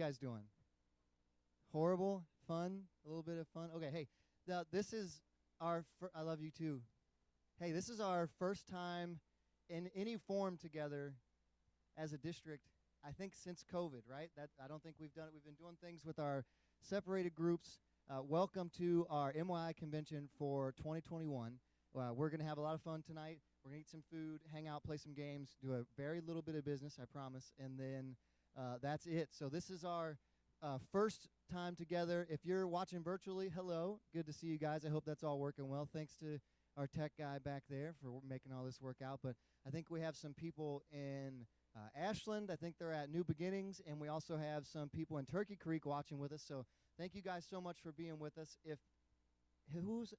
guys doing? Horrible? Fun? A little bit of fun? Okay, hey, this is our I love you too. Hey, this is our first time in any form together as a district, I think since COVID, right? I don't think we've done it. We've been doing things with our separated groups. Welcome to our MYI convention for 2021. We're going to have a lot of fun tonight. We're going to eat some food, hang out, play some games, do a very little bit of business, I promise, and then that's it. So this is our first time together. If you're watching virtually, hello. Good to see you guys. I hope that's all working well. Thanks to our tech guy back there for making all this work out. But I think we have some people in Ashland. I think they're at New Beginnings, and we also have some people in Turkey Creek watching with us. So thank you guys so much for being with us. If who's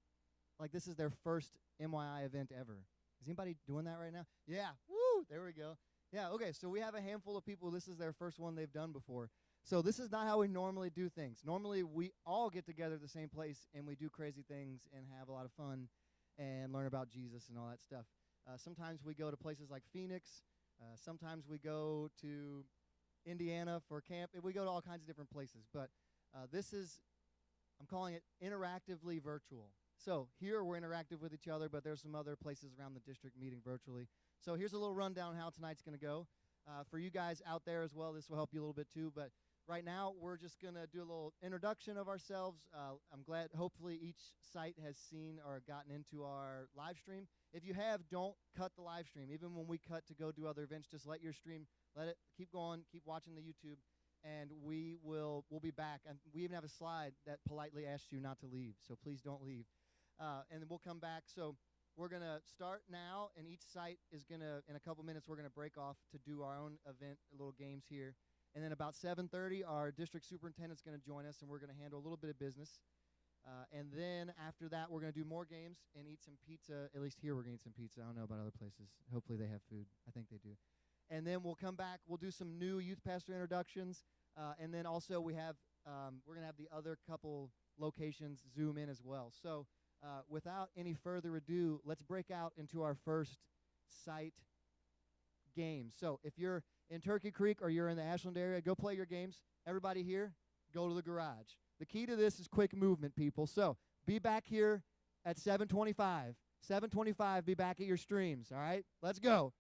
like this is their first MYI event ever. Is anybody doing that right now? Yeah. Woo! There we go. Yeah, okay. So we have a handful of people. This is their first one they've done before. So this is not how we normally do things. Normally we all get together at the same place and we do crazy things and have a lot of fun and learn about Jesus and all that stuff. Sometimes we go to places like Phoenix. Sometimes we go to Indiana for camp. We go to all kinds of different places. But this is, I'm calling it interactively virtual. So here we're interactive with each other, but there's some other places around the district meeting virtually. So here's a little rundown how tonight's going to go. For you guys out there as well, this will help you a little bit too. But right now, we're just going to do a little introduction of ourselves. I'm glad, hopefully, each site has seen or gotten into our live stream. If you have, don't cut the live stream. Even when we cut to go do other events, just let your stream, let it keep going, keep watching the YouTube, and we'll be back. And we even have a slide that politely asks you not to leave, so please don't leave. And then we'll come back. So we're going to start now, and each site is going to, in a couple minutes, we're going to break off to do our own event, little games here. And then about 7:30, our district superintendent's going to join us, and we're going to handle a little bit of business. And then after that, we're going to do more games and eat some pizza. At least here we're going to eat some pizza. I don't know about other places. Hopefully they have food. I think they do. And then we'll come back. We'll do some new youth pastor introductions. And then also we have we're going to have the other couple locations zoom in as well. So without any further ado, let's break out into our first site game. So if you're in Turkey Creek or you're in the Ashland area, go play your games. Everybody here, go to the garage. The key to this is quick movement, people. So be back here at 7:25. 7:25, be back at your streams, all right? Let's go.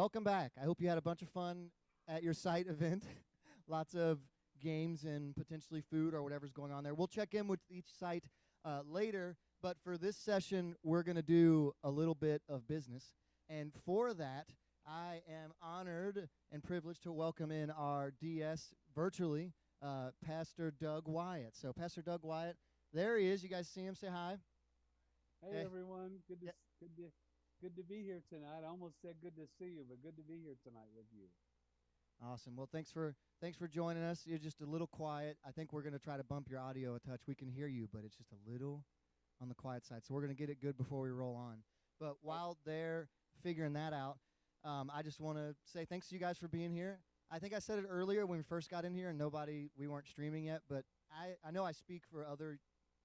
welcome back. I hope you had a bunch of fun at your site event. Lots of games and potentially food or whatever's going on there. We'll check in with each site later, but for this session, we're going to do a little bit of business. And for that, I am honored and privileged to welcome in our DS virtually, Pastor Doug Wyatt. So, Pastor Doug Wyatt, there he is. You guys see him? Say hi. Hey, everyone. Good to be here tonight. I almost said good to see you, but good to be here tonight with you. Awesome. Well, thanks for joining us. You're just a little quiet. I think we're going to try to bump your audio a touch. We can hear you, but it's just a little on the quiet side. So we're going to get it good before we roll on. But while they're figuring that out, I just want to say thanks to you guys for being here. I think I said it earlier when we first got in here and we weren't streaming yet, but I know I speak for other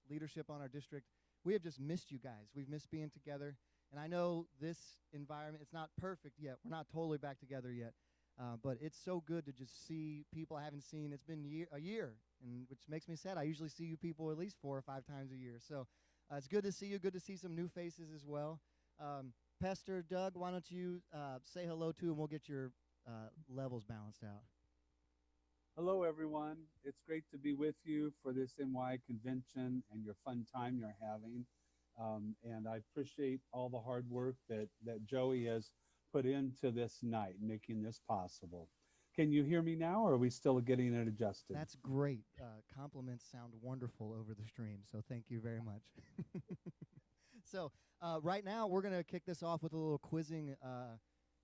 leadership on our district. We have just missed you guys. We've missed being together. And I know this environment, it's not perfect yet. We're not totally back together yet. But it's so good to just see people I haven't seen. It's been a year, and which makes me sad. I usually see you people at least 4 or 5 times a year. So it's good to see you. Good to see some new faces as well. Pastor Doug, why don't you say hello to, and we'll get your levels balanced out. Hello, everyone. It's great to be with you for this NY convention and your fun time you're having. And I appreciate all the hard work that Joey has put into this night, making this possible. Can you hear me now, or are we still getting it adjusted? That's great. Compliments sound wonderful over the stream, so thank you very much. So right now, we're going to kick this off with a little quizzing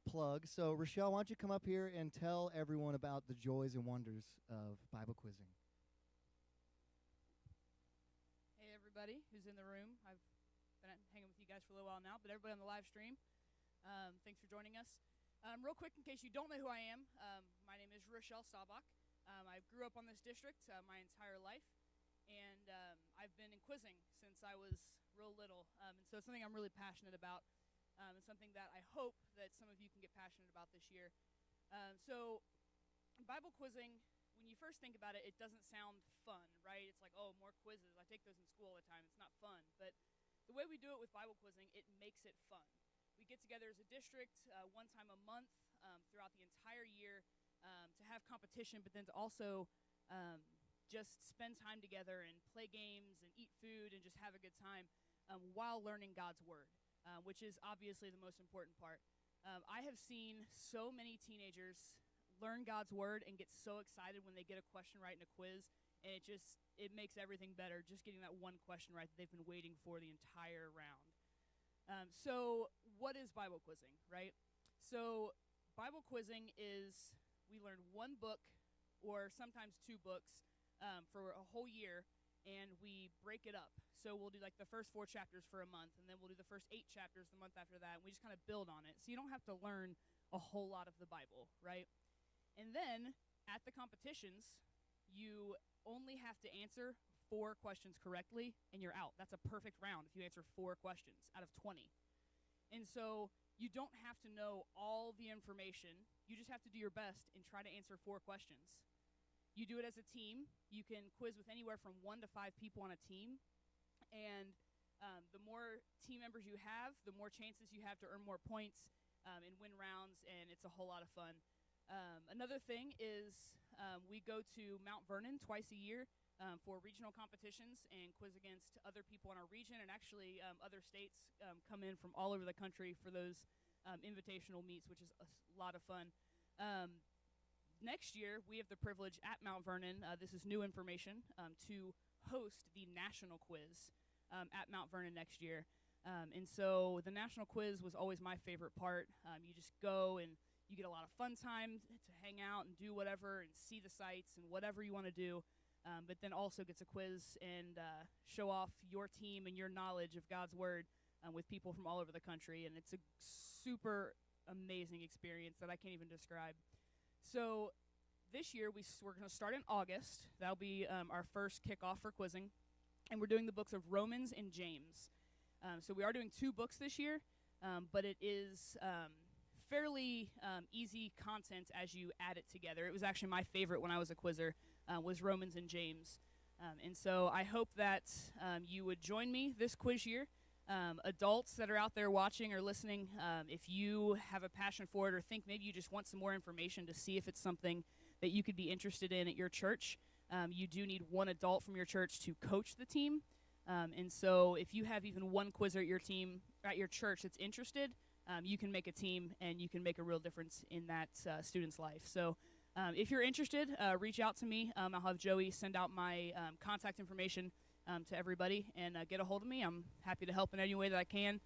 plug. So Rochelle, why don't you come up here and tell everyone about the joys and wonders of Bible quizzing? Hey, everybody who's in the room. I've been hanging with you guys for a little while now, but everybody on the live stream, thanks for joining us. Real quick, in case you don't know who I am, my name is Rochelle Staubach. I grew up on this district my entire life, and I've been in quizzing since I was real little. And so it's something I'm really passionate about, and something that I hope that some of you can get passionate about this year. So Bible quizzing, when you first think about it, it doesn't sound fun, right? It's like, oh, more quizzes. I take those in school all the time. It's not fun. But the way we do it with Bible quizzing, it makes it fun. We get together as a district one time a month throughout the entire year to have competition, but then to also just spend time together and play games and eat food and just have a good time while learning God's Word, which is obviously the most important part. I have seen so many teenagers learn God's Word and get so excited when they get a question right in a quiz, and it makes everything better, just getting that one question right that they've been waiting for the entire round. So what is Bible quizzing, right? So Bible quizzing is we learn one book or sometimes 2 books for a whole year, and we break it up. So we'll do like the first 4 chapters for a month, and then we'll do the first 8 chapters the month after that, and we just kind of build on it. So you don't have to learn a whole lot of the Bible, right? And then at the competitions, you only have to answer 4 questions correctly, and you're out. That's a perfect round if you answer 4 questions out of 20. And so you don't have to know all the information. You just have to do your best and try to answer 4 questions. You do it as a team. You can quiz with anywhere from 1 to 5 people on a team. And the more team members you have, the more chances you have to earn more points and win rounds, and it's a whole lot of fun. Another thing is we go to Mount Vernon twice a year for regional competitions and quiz against other people in our region, and actually other states come in from all over the country for those invitational meets, which is a lot of fun. Next year, we have the privilege at Mount Vernon, this is new information, to host the national quiz at Mount Vernon next year. And so the national quiz was always my favorite part. You just go and you get a lot of fun time to hang out and do whatever and see the sights and whatever you want to do, but then also gets a quiz and show off your team and your knowledge of God's Word with people from all over the country. And it's a super amazing experience that I can't even describe. So this year we're going to start in August. That'll be our first kickoff for quizzing. And we're doing the books of Romans and James. So we are doing 2 books this year, but it is fairly easy content as you add it together. It was actually my favorite when I was a quizzer, was Romans and James. And so I hope that you would join me this quiz year. Adults that are out there watching or listening, if you have a passion for it or think maybe you just want some more information to see if it's something that you could be interested in at your church, you do need one adult from your church to coach the team. And so if you have even one quizzer at your team, at your church that's interested, you can make a team and you can make a real difference in that student's life. So if you're interested, reach out to me. I'll have Joey send out my contact information to everybody and get a hold of me. I'm happy to help in any way that I can,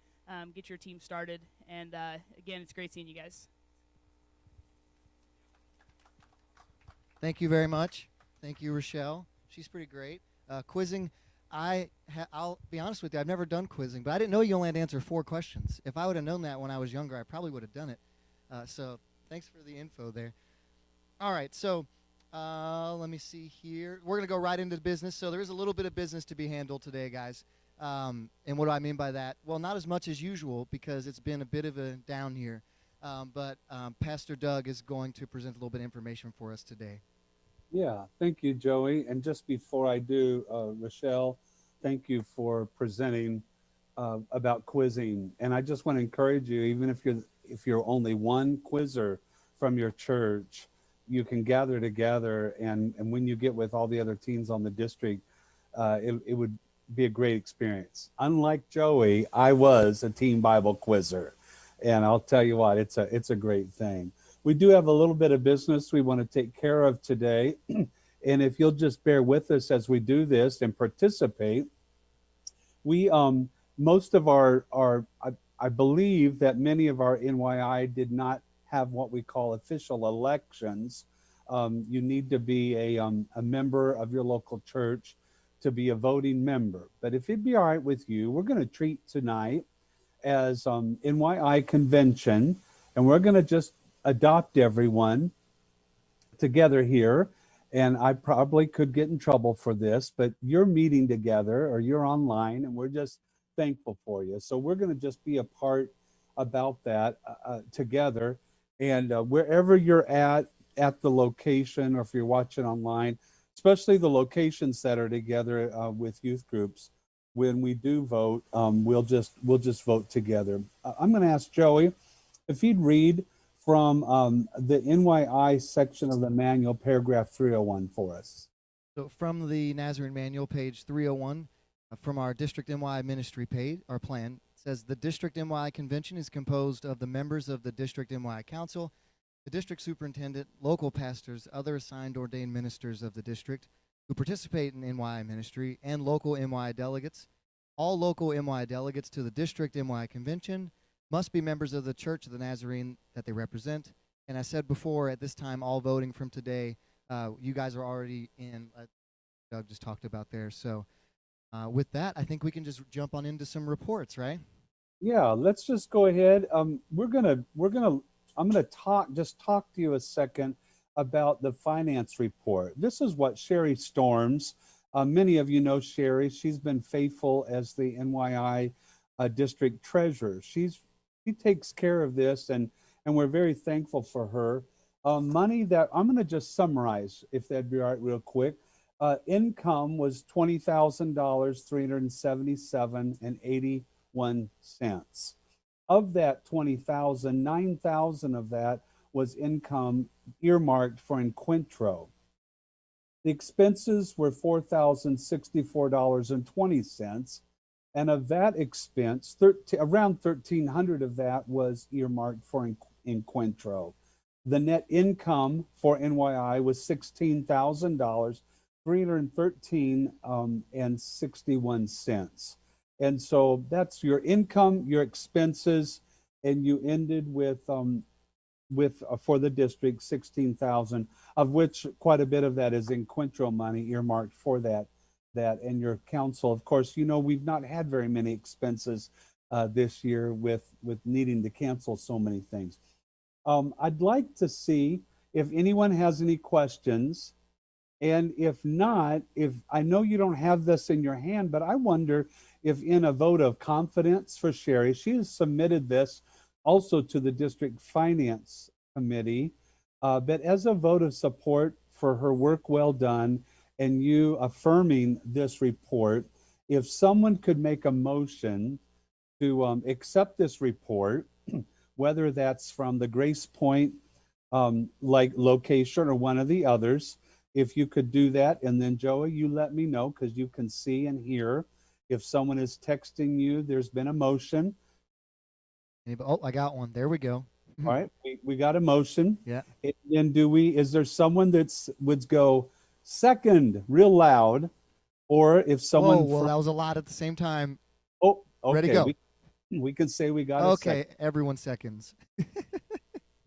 get your team started. And again, it's great seeing you guys. Thank you very much. Thank you, Rochelle. She's pretty great. Quizzing, I'll be honest with you, I've never done quizzing, but I didn't know you only had to answer 4 questions. If I would have known that when I was younger, I probably would have done it. So thanks for the info there. All right, so let me see here. We're going to go right into business. So there is a little bit of business to be handled today, guys. And what do I mean by that? Well, not as much as usual because it's been a bit of a down here. But Pastor Doug is going to present a little bit of information for us today. Yeah, thank you, Joey. And just before I do, Rochelle, thank you for presenting about quizzing. And I just want to encourage you, even if you're only one quizzer from your church, you can gather together, and when you get with all the other teams on the district, it would be a great experience. Unlike Joey, I was a team Bible quizzer, and I'll tell you what, it's a great thing. We do have a little bit of business we want to take care of today, and if you'll just bear with us as we do this and participate, we most of our I believe that many of our NYI did not have what we call official elections. You need to be a member of your local church to be a voting member. But if it'd be all right with you, we're going to treat tonight as NYI convention, and we're going to just adopt everyone together here. And I probably could get in trouble for this, but you're meeting together or you're online, and we're just thankful for you. So we're going to just be a part about that together. And wherever you're at the location, or if you're watching online, especially the locations that are together with youth groups, when we do vote, we'll just vote together. I'm going to ask Joey if he'd read from the NYI section of the manual, paragraph 301 for us. So from the Nazarene Manual, page 301, from our District NY Ministry page, our plan, says the District NY Convention is composed of the members of the District NY Council, the District Superintendent, local pastors, other assigned ordained ministers of the district who participate in NY ministry, and local NY delegates. All local NY delegates to the District NY Convention must be members of the Church of the Nazarene that they represent. And I said before, at this time, all voting from today, you guys are already in, Doug just talked about there. So with that, I think we can just jump on into some reports, right? Yeah, let's just go ahead. I'm gonna talk to you a second about the finance report. This is what Sherry Storms, many of you know Sherry. She's been faithful as the NYI district treasurer. She takes care of this, and we're very thankful for her. Money that I'm going to just summarize, if that'd be all right, real quick. Income was $20,000, $377.81. Of that 20,000, 9,000 of that was income earmarked for Encuentro. The expenses were $4,064.20. And of that expense, around 1,300 of that was earmarked for Encuentro. The net income for NYI was $16,000, $313.61. And so that's your income, your expenses, and you ended with for the district 16,000, of which quite a bit of that is Encuentro money earmarked for that. And your council, of course, you know, we've not had very many expenses this year with needing to cancel so many things. I'd like to see if anyone has any questions, and if not, if I know you don't have this in your hand, but I wonder if in a vote of confidence for Sherry, she has submitted this also to the district finance committee, but as a vote of support for her work well done, and you affirming this report, if someone could make a motion to accept this report, whether that's from the GracePointe like location or one of the others. If you could do that, and then Joey, you let me know because you can see and hear. If someone is texting you, there's been a motion. Oh, I got one. There we go. All right, we got a motion. Yeah. And then is there someone that's would go second real loud? Or if Whoa, someone well, that was a lot at the same time. oh, Ready, okay, go. we can say we got a Okay, second. everyone seconds.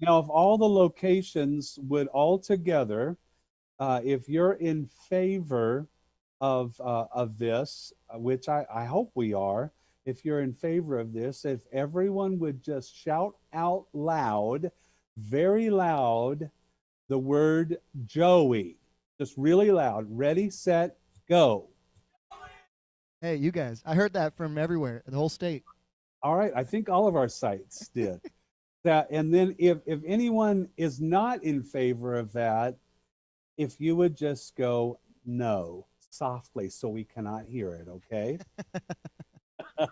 Now, if all the locations would all together, if you're in favor of this, which I hope we are, if you're in favor of this, if everyone would just shout out loud, very loud, the word Joey, just really loud. Ready, set, go. Hey, you guys. I heard that from everywhere, the whole state. All right, I think all of our sites did that. And then if anyone is not in favor of that, if you would just go no softly so we cannot hear it, okay? All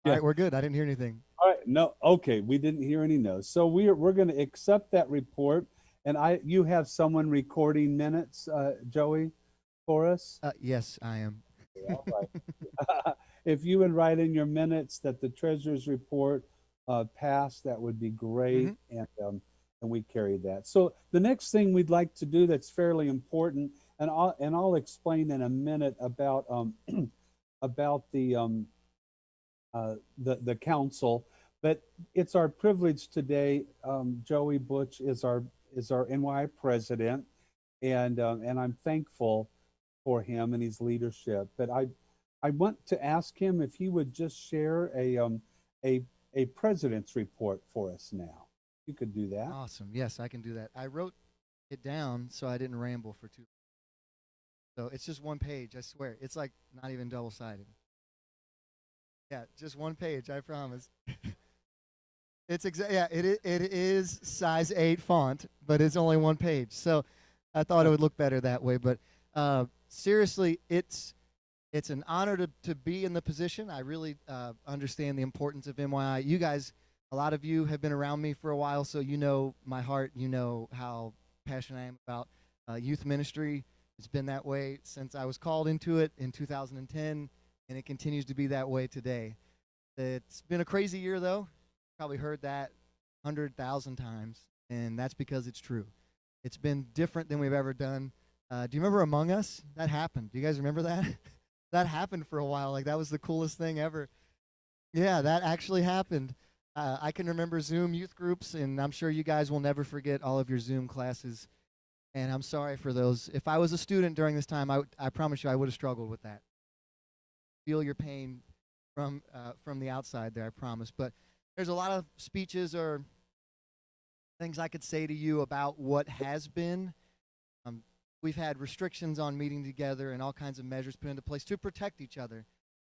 right, we're good. I didn't hear anything. All right, no, okay, we didn't hear any no's. So we're going to accept that report, and you have someone recording minutes, Joey, for us. Yes, I am. All right. If you would write in your minutes that the treasurer's report passed, that would be great, and we carried that. So the next thing we'd like to do that's fairly important, and I'll explain in a minute about about the council, but it's our privilege today. Joey Butch is our NY president, and I'm thankful for him and his leadership. But I want to ask him if he would just share a president's report for us now. You could do that. Awesome. Yes, I can do that. I wrote it down so I didn't ramble for too long. So it's just one page, I swear. It's like not even double-sided. Yeah, just one page, I promise. It is size 8 font, but it's only one page. So I thought it would look better that way. But seriously, it's an honor to be in the position. I really understand the importance of MYI. You guys, a lot of you have been around me for a while, so you know my heart. You know how passionate I am about youth ministry. It's been that way since I was called into it in 2010, and it continues to be that way today. It's been a crazy year, though. Probably heard that 100,000 times, and that's because it's true. It's been different than we've ever done. Do you remember Among Us? That happened. Do you guys remember that? That happened for a while. Like, that was the coolest thing ever. Yeah, that actually happened. I can remember Zoom youth groups, and I'm sure you guys will never forget all of your Zoom classes. And I'm sorry for those. If I was a student during this time, I promise you I would have struggled with that. Feel your pain from the outside there, I promise. But there's a lot of speeches or things I could say to you about what has been. We've had restrictions on meeting together and all kinds of measures put into place to protect each other.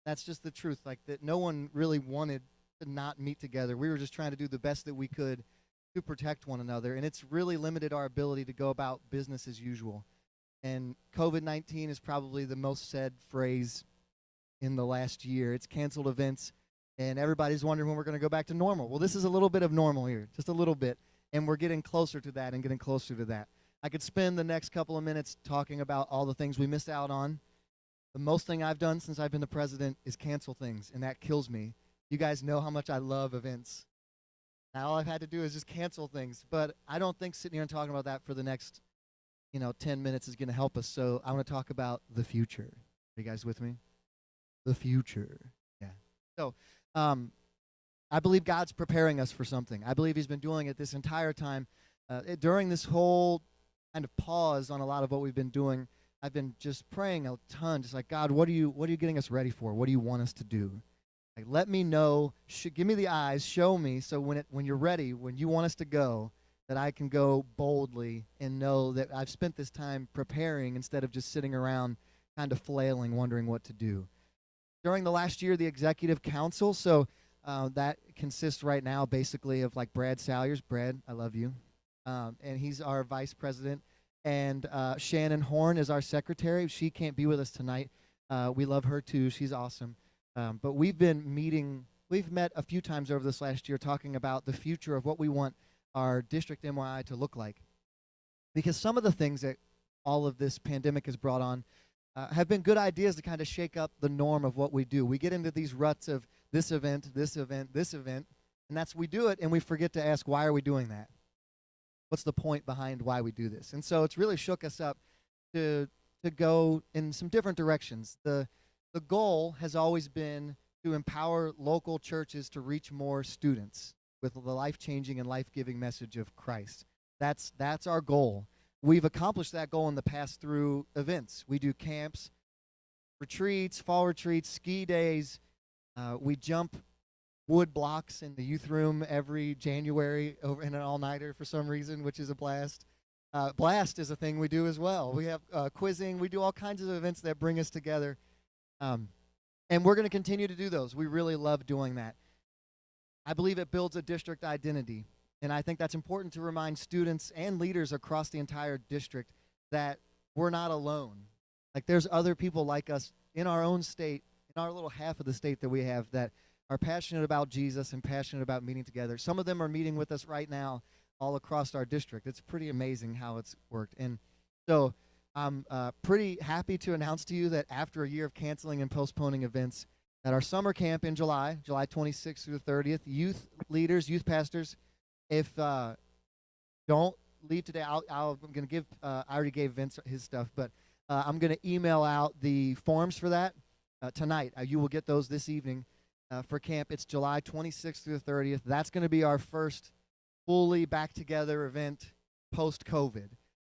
That's just the truth. Like, that no one really wanted to not meet together. We were just trying to do the best that we could to protect one another, and it's really limited our ability to go about business as usual. And COVID-19 is probably the most said phrase in the last year. It's canceled events, and everybody's wondering when we're going to go back to normal. Well, this is a little bit of normal here, just a little bit, and we're getting closer to that and getting closer to that. I could spend the next couple of minutes talking about all the things we missed out on. The most thing I've done since I've been the president is cancel things, and that kills me. You guys know how much I love events. Now all I've had to do is just cancel things, but I don't think sitting here and talking about that for the next 10 minutes is going to help us. So I want to talk about the future. Are you guys with me? The future. Yeah. So I believe God's preparing us for something. I believe he's been doing it this entire time. During this whole kind of pause on a lot of what we've been doing, I've been just praying a ton, just like, God, what are you getting us ready for? What do you want us to do? Like, let me know, give me the eyes, show me, so when you're ready, when you want us to go, that I can go boldly and know that I've spent this time preparing instead of just sitting around kind of flailing, wondering what to do. During the last year, the executive council, so that consists right now basically of like Brad Salyers. Brad, I love you. And he's our vice president. And Shannon Horn is our secretary. She can't be with us tonight. We love her too. She's awesome. But we've been meeting. We've met a few times over this last year talking about the future of what we want our district MYI to look like. Because some of the things that all of this pandemic has brought on have been good ideas to kind of shake up the norm of what we do. We get into these ruts of this event, this event, this event, and we do it, and we forget to ask, why are we doing that? What's the point behind why we do this? And so it's really shook us up to go in some different directions. The goal has always been to empower local churches to reach more students with the life-changing and life-giving message of Christ. That's our goal. We've accomplished that goal in the past through events. We do camps, retreats, fall retreats, ski days. We jump wood blocks in the youth room every January over in an all-nighter for some reason, which is a blast. Blast is a thing we do as well. We have quizzing. We do all kinds of events that bring us together. And we're going to continue to do those. We really love doing that. I believe it builds a district identity. And I think that's important to remind students and leaders across the entire district that we're not alone. Like, there's other people like us in our own state, in our little half of the state that we have, that are passionate about Jesus and passionate about meeting together. Some of them are meeting with us right now all across our district. It's pretty amazing how it's worked. And so I'm pretty happy to announce to you that after a year of canceling and postponing events, that our summer camp in July 26th through the 30th, youth leaders, youth pastors, if don't leave today, I'm going to give, I already gave Vince his stuff, but I'm going to email out the forms for that tonight. You will get those this evening for camp. It's July 26th through the 30th. That's going to be our first fully back together event post-COVID.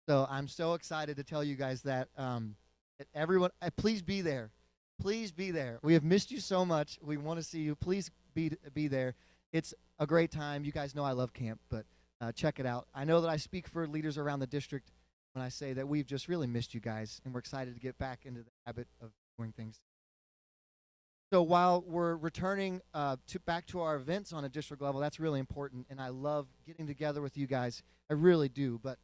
So I'm so excited to tell you guys that everyone, please be there. Please be there. We have missed you so much. We want to see you. Please be there. It's a great time. You guys know I love camp, but check it out. I know that I speak for leaders around the district when I say that we've just really missed you guys, and we're excited to get back into the habit of doing things. So while we're returning back to our events on a district level, that's really important, and I love getting together with you guys. I really do, but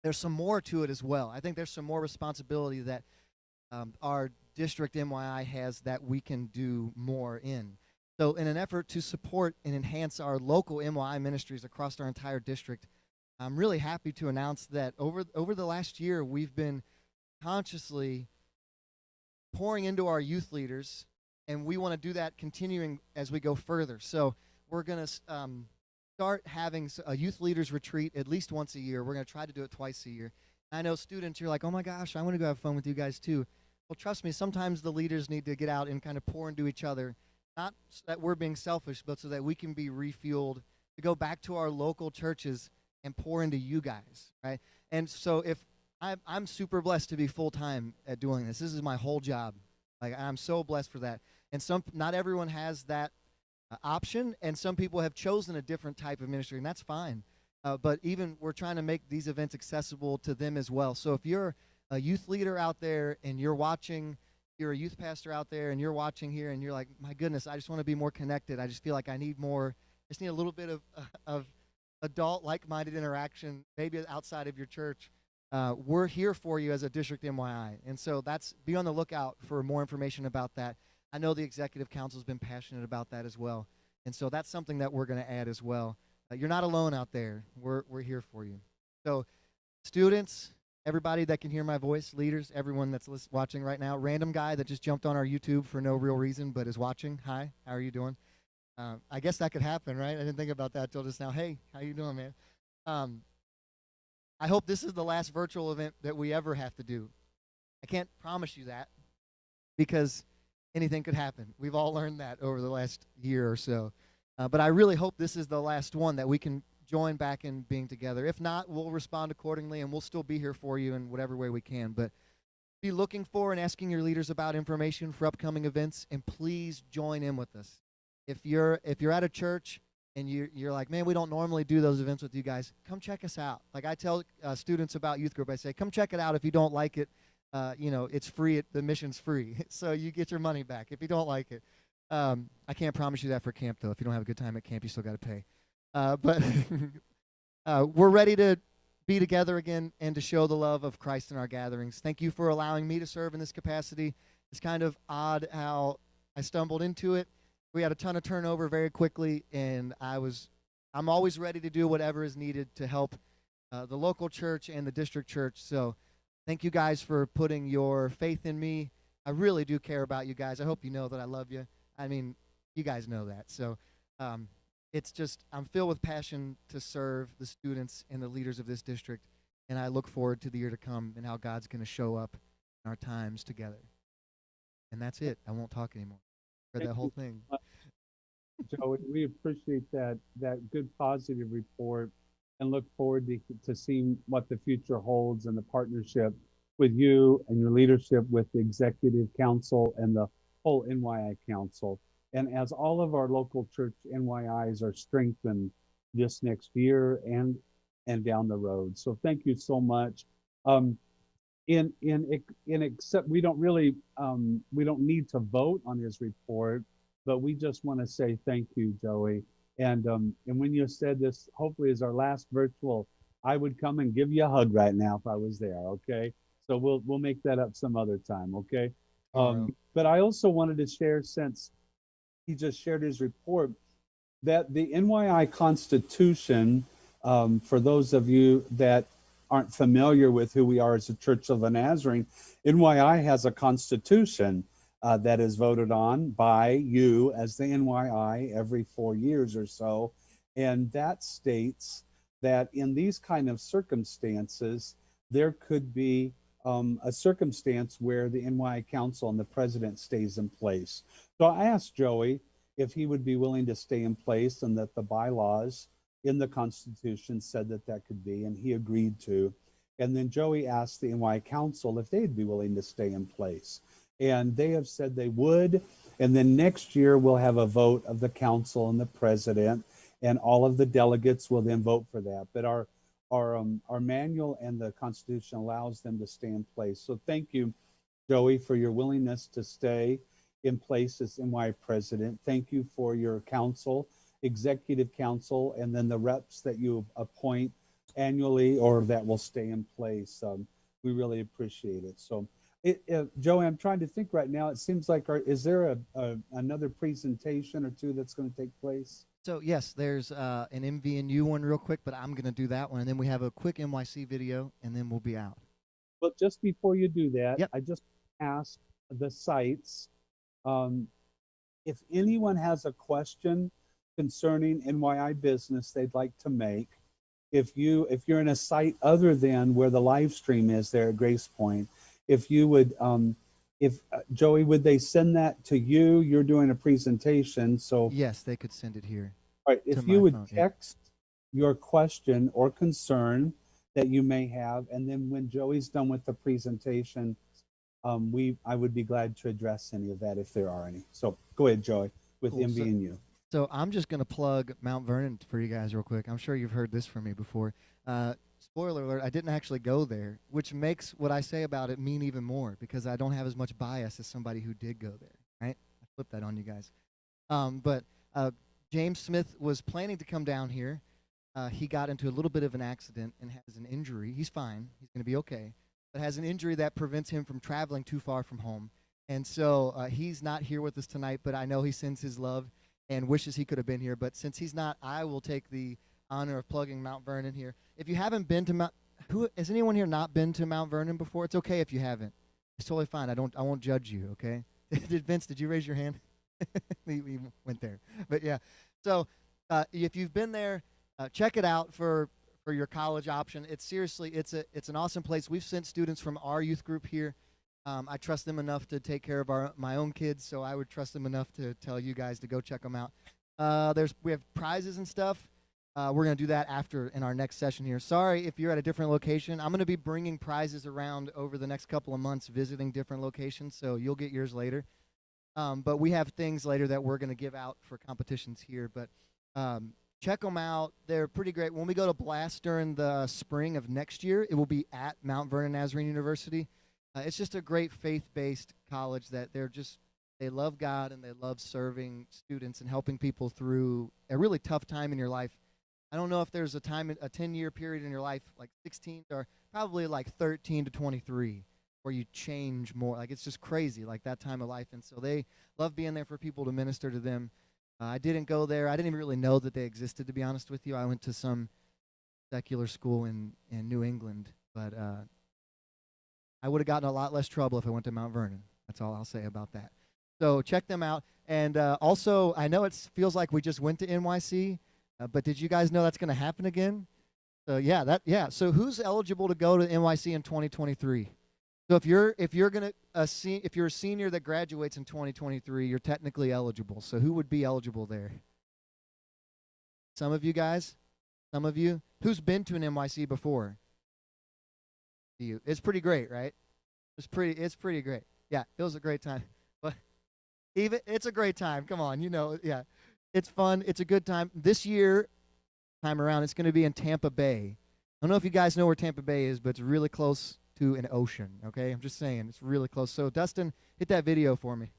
there's some more to it as well. I think there's some more responsibility that our district MYI has that we can do more in. So in an effort to support and enhance our local MYI ministries across our entire district, I'm really happy to announce that over the last year, we've been consciously pouring into our youth leaders, and we want to do that continuing as we go further. So we're going to start having a youth leaders retreat at least once a year. We're going to try to do it twice a year. I know students, you're like, oh my gosh, I want to go have fun with you guys too. Well, trust me, sometimes the leaders need to get out and kind of pour into each other, not so that we're being selfish, but so that we can be refueled to go back to our local churches and pour into you guys, right? And so if I'm super blessed to be full-time at doing this. This is my whole job. Like, I'm so blessed for that. And not everyone has that option, and some people have chosen a different type of ministry, and that's fine. But even we're trying to make these events accessible to them as well. So if you're a youth leader out there and you're watching, you're a youth pastor out there and you're watching here and you're like, my goodness, I just want to be more connected. I just feel like I need more. I just need a little bit of adult like-minded interaction, maybe outside of your church. We're here for you as a district MYI. And so be on the lookout for more information about that. I know the executive council has been passionate about that as well. And so that's something that we're going to add as well. You're not alone out there. We're here for you. So students, everybody that can hear my voice, leaders, everyone that's watching right now, random guy that just jumped on our YouTube for no real reason but is watching, hi, how are you doing? I guess that could happen, right? I didn't think about that till just now. Hey, how you doing, man? I hope this is the last virtual event that we ever have to do. I can't promise you that because anything could happen. We've all learned that over the last year or so. But I really hope this is the last one that we can join back in being together. If not, we'll respond accordingly, and we'll still be here for you in whatever way we can. But be looking for and asking your leaders about information for upcoming events, and please join in with us. If you're at a church and you're like, man, we don't normally do those events with you guys, come check us out. Like I tell students about youth group, I say, come check it out. If you don't like it, it's free. The mission's free, so you get your money back if you don't like it. I can't promise you that for camp, though. If you don't have a good time at camp, you still got to pay. But we're ready to be together again and to show the love of Christ in our gatherings. Thank you for allowing me to serve in this capacity. It's kind of odd how I stumbled into it. We had a ton of turnover very quickly, and I'm always ready to do whatever is needed to help the local church and the district church. So thank you guys for putting your faith in me. I really do care about you guys. I hope you know that I love you. I mean, you guys know that. So um, it's just, I'm filled with passion to serve the students and the leaders of this district. And I look forward to the year to come and how God's going to show up in our times together. And that's it. I won't talk anymore. For that whole thing. Joey, we appreciate that good positive report and look forward to seeing what the future holds and the partnership with you and your leadership with the executive council and the whole NYI council. And as all of our local church NYIs are strengthened this next year and down the road. So thank you so much. In except we don't really we don't need to vote on his report, but we just want to say thank you, Joey. And when you said this, hopefully is our last virtual, I would come and give you a hug right now if I was there. Okay, so we'll make that up some other time. Okay, but I also wanted to share, since he just shared his report, that the NYI Constitution, for those of you that aren't familiar with who we are as a Church of the Nazarene, NYI has a constitution that is voted on by you as the NYI every 4 years or so. And that states that in these kind of circumstances, there could be a circumstance where the NYI Council and the president stays in place. So I asked Joey if he would be willing to stay in place, and that the bylaws in the Constitution said that that could be, and he agreed to. And then Joey asked the NYI Council if they'd be willing to stay in place. And they have said they would. And then next year we'll have a vote of the council and the president, and all of the delegates will then vote for that. But our manual and the Constitution allows them to stay in place. So thank you, Joey, for your willingness to stay in place as NYI president. Thank you for your council, executive council, and then the reps that you appoint annually or that will stay in place. We really appreciate it. So Joey, I'm trying to think right now. It seems like, is there another presentation or two that's going to take place? So yes, there's an MVNU one real quick, but I'm going to do that one. And then we have a quick NYC video, and then we'll be out. But just before you do that, yep. I just asked the sites, if anyone has a question concerning NYI business they'd like to make, if you're in a site other than where the live stream is there at GracePointe, if you would, Joey, would they send that to you? You're doing a presentation, so yes, they could send it here. All right, if you would text your question or concern that you may have, and then when Joey's done with the presentation, I would be glad to address any of that if there are any. So go ahead, Joey, with cool. MVNU. So I'm just going to plug Mount Vernon for you guys real quick. I'm sure you've heard this from me before. Spoiler alert, I didn't actually go there, which makes what I say about it mean even more, because I don't have as much bias as somebody who did go there, right? I flipped that on you guys. But James Smith was planning to come down here. He got into a little bit of an accident and has an injury. He's fine. He's going to be okay. But has an injury that prevents him from traveling too far from home. And so he's not here with us tonight, but I know he sends his love and wishes he could have been here. But since he's not, I will take the honor of plugging Mount Vernon here. If you haven't been to has anyone here not been to Mount Vernon before? It's okay if you haven't. It's totally fine. I won't judge you, okay? Vince, did you raise your hand? we went there. But yeah. So if you've been there, check it out for your college option. It's an awesome place. We've sent students from our youth group here. I trust them enough to take care of my own kids, so I would trust them enough to tell you guys to go check them out. We have prizes and stuff. We're going to do that in our next session here. Sorry if you're at a different location. I'm going to be bringing prizes around over the next couple of months, visiting different locations, so you'll get yours later. But we have things later that we're going to give out for competitions here. But check them out. They're pretty great. When we go to Blast during the spring of next year, it will be at Mount Vernon Nazarene University. It's just a great faith-based college that they love God and they love serving students and helping people through a really tough time in your life. I don't know if there's a 10-year period in your life, like 16 or probably like 13 to 23, where you change more. Like it's just crazy, like that time of life. And so they love being there for people to minister to them. I didn't go there. I didn't even really know that they existed, to be honest with you. I went to some secular school in New England, but I would have gotten a lot less trouble if I went to Mount Vernon. That's all I'll say about that. So check them out. And also, I know it feels like we just went to NYC, but did you guys know that's going to happen again? So yeah. So who's eligible to go to NYC in 2023? So if you're a senior that graduates in 2023, you're technically eligible. So who would be eligible there? Some of you guys? Some of you? Who's been to an NYC before? You. It's pretty great, right? It's pretty great. Yeah, it was a great time. But it's a great time. Come on, yeah. It's fun. It's a good time. This time around, it's going to be in Tampa Bay. I don't know if you guys know where Tampa Bay is, but it's really close to an ocean, okay? I'm just saying, it's really close. So Dustin, hit that video for me.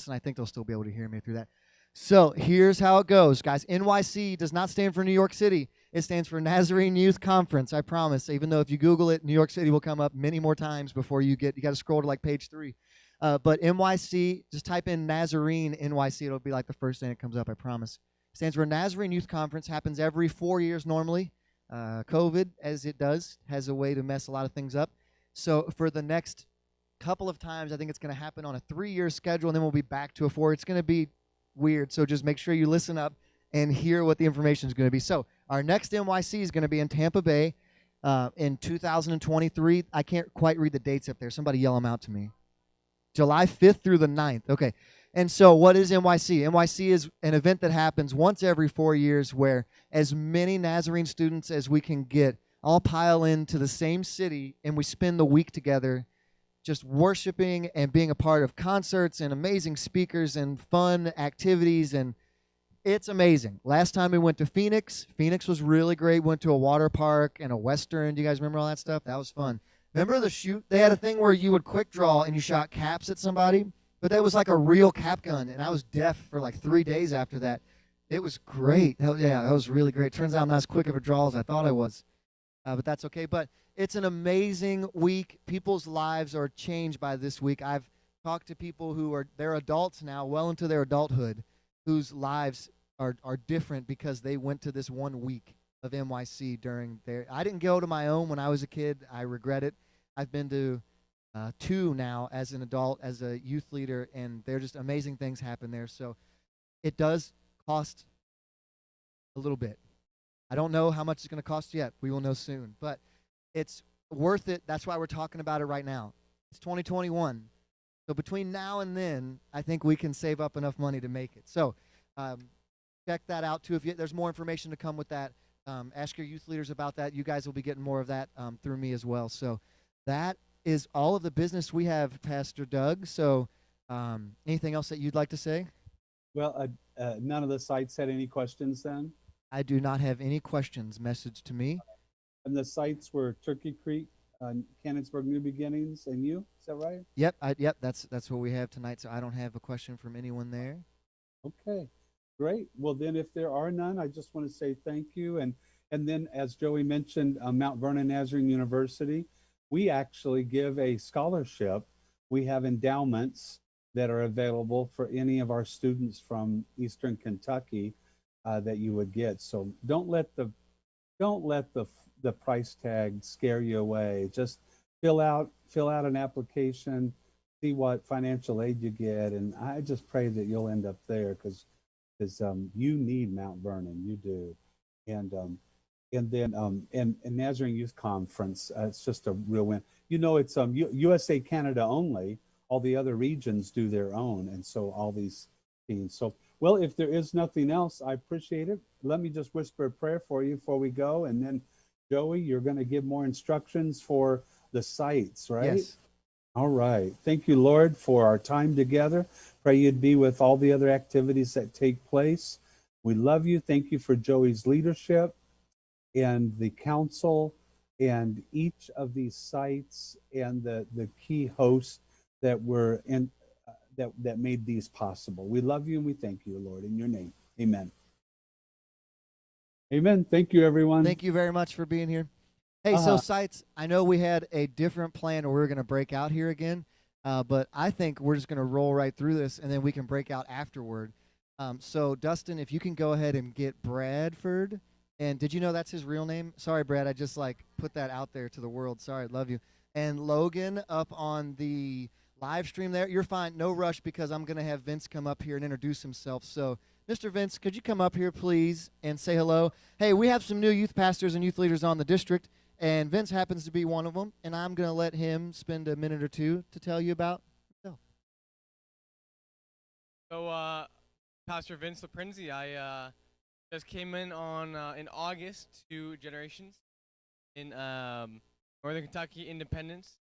And I think they'll still be able to hear me through that. So here's how it goes, guys. NYC does not stand for New York City. It stands for Nazarene Youth Conference, I promise. Even though if you Google it, New York City will come up many more times before you got to scroll to like page 3. But NYC, just type in Nazarene NYC. It'll be like the first thing that comes up, I promise. It stands for Nazarene Youth Conference. Happens every 4 years normally. COVID, as it does, has a way to mess a lot of things up. So for the next couple of times, I think it's going to happen on a 3-year schedule, and then we'll be back to a 4. It's going to be weird, so just make sure you listen up and hear what the information is going to be. So our next NYC is going to be in Tampa Bay in 2023. I can't quite read the dates up there. Somebody yell them out to me. July 5th through the 9th. Okay. And so what is NYC? NYC is an event that happens once every 4 years where as many Nazarene students as we can get all pile into the same city, and we spend the week together just worshiping and being a part of concerts and amazing speakers and fun activities, and it's amazing. Last time we went to Phoenix. Phoenix was really great. Went to a water park and a Western. Do you guys remember all that stuff? That was fun. Remember the shoot? They had a thing where you would quick draw and you shot caps at somebody, but that was like a real cap gun, and I was deaf for like 3 days after that. It was great. That was really great. Turns out I'm not as quick of a draw as I thought I was, but that's okay. But it's an amazing week. People's lives are changed by this week. I've talked to people who they're adults now, well into their adulthood, whose lives are different because they went to this 1 week of NYC during I didn't go to my own when I was a kid. I regret it. I've been to 2 now as an adult, as a youth leader, and they're just amazing things happen there. So it does cost a little bit. I don't know how much it's going to cost yet. We will know soon. But it's worth it. That's why we're talking about it right now. It's 2021. So between now and then, I think we can save up enough money to make it. So check that out, too. There's more information to come with that. Ask your youth leaders about that. You guys will be getting more of that through me as well. So that is all of the business we have, Pastor Doug. So anything else that you'd like to say? Well, none of the sites had any questions then? I do not have any questions messaged to me. And the sites were Turkey Creek, Cannonsburg New Beginnings, and you? Is that right? Yep. That's what we have tonight. So I don't have a question from anyone there. Okay, great. Well, then if there are none, I just want to say thank you. And then, as Joey mentioned, Mount Vernon Nazarene University, we actually give a scholarship. We have endowments that are available for any of our students from Eastern Kentucky that you would get. So don't let the price tag scare you away. Just fill out an application, see what financial aid you get, and I just pray that you'll end up there because you need Mount Vernon, you do, and then Nazarene Youth Conference, it's just a real win. It's USA Canada only. All the other regions do their own, and so all these teams. So, well, if there is nothing else, I appreciate it. Let me just whisper a prayer for you before we go, and then Joey, you're going to give more instructions for the sites, right? Yes. All right. Thank you, Lord, for our time together. Pray you'd be with all the other activities that take place. We love you. Thank you for Joey's leadership and the council and each of these sites and the key hosts that were in that made these possible. We love you and we thank you, Lord, in your name. Amen. Amen. Thank you, everyone. Thank you very much for being here. Hey, so sites, I know we had a different plan where we were going to break out here again, but I think we're just going to roll right through this and then we can break out afterward. So, Dustin, if you can go ahead and get Bradford. And did you know that's his real name? Sorry, Brad, I just like put that out there to the world. Sorry, love you. And Logan up on the live stream there. You're fine. No rush because I'm going to have Vince come up here and introduce himself. So, Mr. Vince, could you come up here, please, and say hello? Hey, we have some new youth pastors and youth leaders on the district. And Vince happens to be one of them, and I'm going to let him spend a minute or two to tell you about himself. So, Pastor Vince Laprenzi, I just came in August to Generations in Northern Kentucky Independence.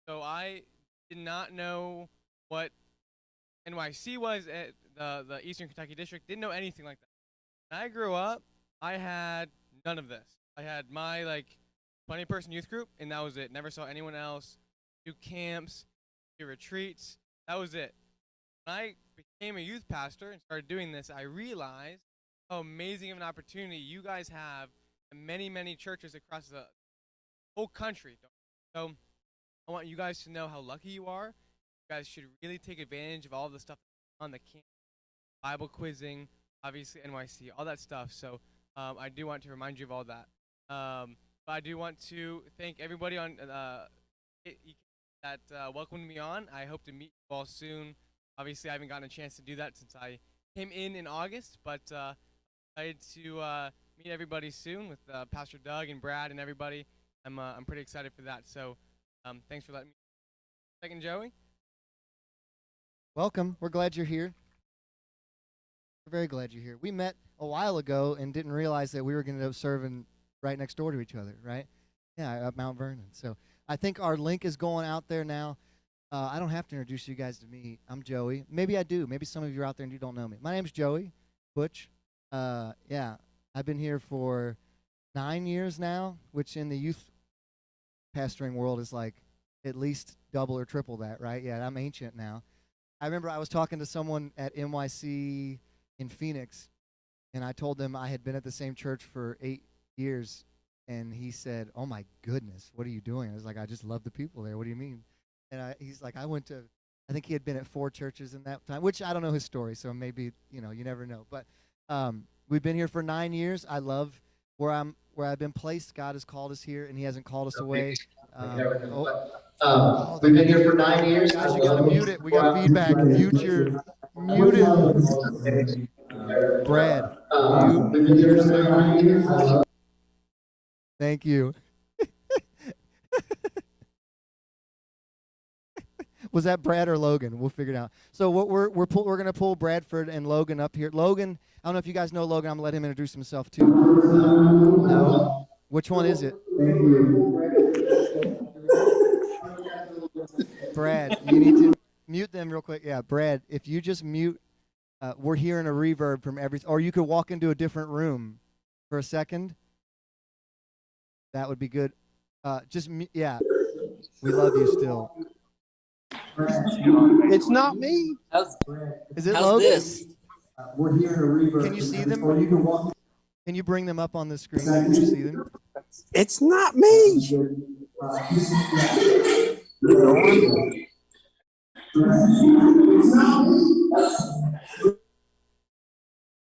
So I did not know what NYC was at the Eastern Kentucky District. Didn't know anything like that. When I grew up, I had none of this. I had my 20-person youth group, and that was it. Never saw anyone else. Do camps, do retreats. That was it. When I became a youth pastor and started doing this, I realized how amazing of an opportunity you guys have in many, many churches across the whole country. So I want you guys to know how lucky you are. You guys should really take advantage of all the stuff on the camp, Bible quizzing, obviously NYC, all that stuff. So I do want to remind you of all that. But I do want to thank everybody on that welcomed me on. I hope to meet you all soon. Obviously, I haven't gotten a chance to do that since I came in August, but excited to meet everybody soon with Pastor Doug and Brad and everybody. I'm pretty excited for that. So thanks for letting me. Second, Joey. Welcome. We're glad you're here. We're very glad you're here. We met a while ago and didn't realize that we were going to end up serving right next door to each other, right? Yeah, at Mount Vernon. So I think our link is going out there now. I don't have to introduce you guys to me. I'm Joey. Maybe I do. Maybe some of you are out there and you don't know me. My name's Joey Butch. Yeah, I've been here for 9 years now, which in the youth pastoring world is like at least double or triple that, right? Yeah, I'm ancient now. I remember I was talking to someone at NYC in Phoenix, and I told them I had been at the same church for 8 years, and he said, "Oh my goodness, what are you doing?" I was like, "I just love the people there. What do you mean?" And he's like, I think he had been at 4 churches in that time, which I don't know his story, so maybe, you never know. But we've been here for 9 years. I love where I've been placed. God has called us here, and he hasn't called us away. We've been here for 9 years. Guys, you got to mute it. We got feedback. Muted. Brad, mute yourself. Thank you. Was that Brad or Logan? We'll figure it out. So what we're going to pull Bradford and Logan up here. Logan, I don't know if you guys know Logan. I'm going to let him introduce himself too. No. Which one is it? Brad, you need to mute them real quick. Yeah, Brad, if you just mute, we're hearing a reverb from every. Or you could walk into a different room for a second. That would be good. Yeah. We love you still. It's not me. Is it How's Logan? this? We're here to reverb. Can you see them? Or you can walk. Can you bring them up on the screen? Can you see them? It's not me.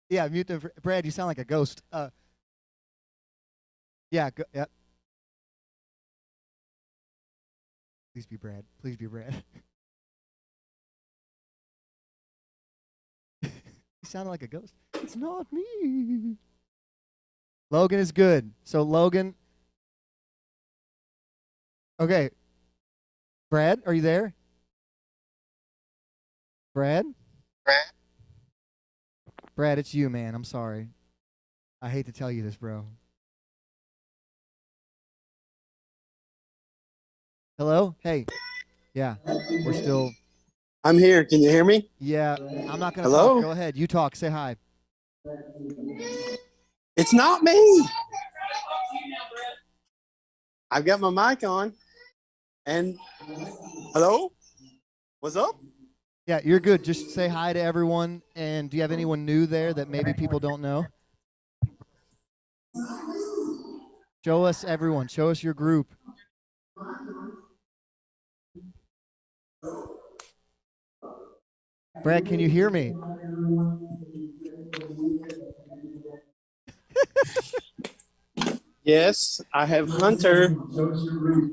Yeah, mute them. Brad, you sound like a ghost. Yeah. Please be Brad. Please be Brad. You sounded like a ghost. It's not me. Logan is good. So Logan. Okay. Brad, are you there? Brad? Brad, it's you, man. I'm sorry. I hate to tell you this, bro. Hello? Hey. Yeah. We're still. I'm here. Can you hear me? Yeah. I'm not going to talk. Hello? Go ahead. You talk. Say hi. It's not me. I've got my mic on. And hello? What's up? Yeah, you're good. Just say hi to everyone. And do you have anyone new there that maybe people don't know? Show us everyone. Show us your group. Brad, can you hear me? Yes, I have Hunter.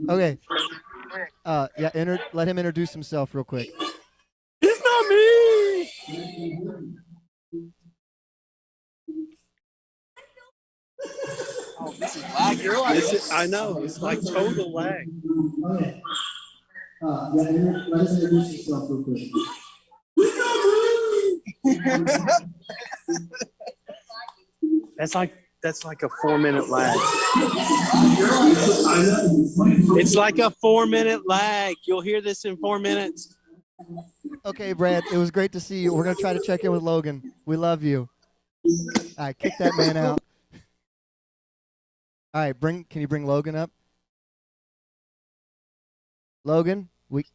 Okay. Yeah, let him introduce himself real quick. It's not me. Oh, this is lag. You're like, I know. It's like total lag. Okay. Let us introduce yourself real quick. That's like a 4-minute lag. It's like a 4-minute lag. You'll hear this in 4 minutes. Okay, Brad, it was great to see you. We're going to try to check in with Logan. We love you. All right, kick that man out. All right, can you bring Logan up? Logan,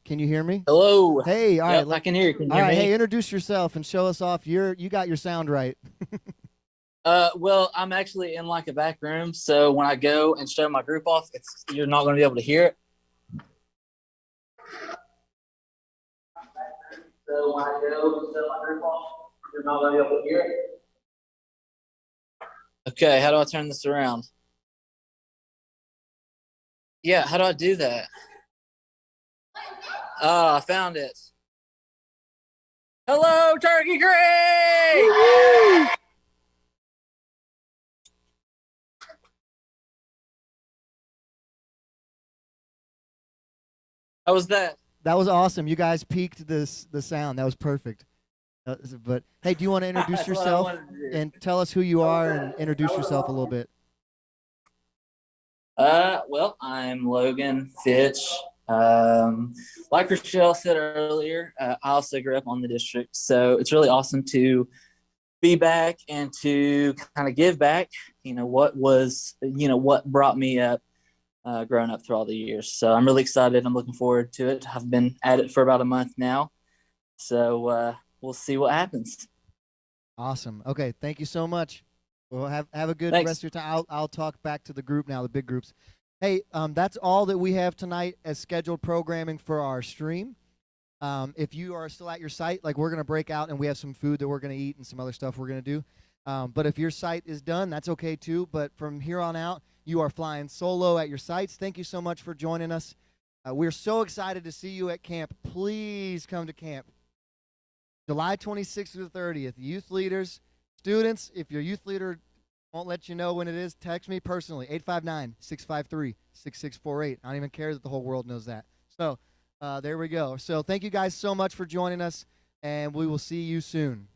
can you hear me? hello. Hey, all Yep, right. I can hear you. Can you All hear right, me? hey, introduce yourself and show us off. You got your sound right. Well, I'm actually in like a back room, so when I go and show my group off, you're not going to be able to hear it. So when I go and show my group off, you're not going to be able to hear it. Okay, how do I turn this around? Yeah, how do I do that? Oh, I found it. Hello, Turkey Creek! How was that? That was awesome. You guys peaked the sound. That was perfect. But hey, do you want to introduce That's what I yourself wanted to do. and tell us who you are and introduce yourself a little bit? Well, I'm Logan Fitch. Like Rochelle said earlier, I also grew up on the district, so it's really awesome to be back and to kind of give back. What brought me up, growing up through all the years. So I'm really excited. I'm looking forward to it. I've been at it for about a month now, so we'll see what happens. Awesome. Okay, thank you so much. Well, have a good Thanks. rest of your time. I'll talk back to the group now, the big groups. Hey, that's all that we have tonight as scheduled programming for our stream. If you are still at your site, like we're gonna break out and we have some food that we're gonna eat and some other stuff we're gonna do. But if your site is done, that's okay too. But from here on out, you are flying solo at your sites. Thank you so much for joining us. We're so excited to see you at camp. Please come to camp. July 26th through the 30th. Youth leaders, students, if your youth leader won't let you know when it is, text me personally, 859-653-6648. I don't even care that the whole world knows that. So there we go. So thank you guys so much for joining us, and we will see you soon.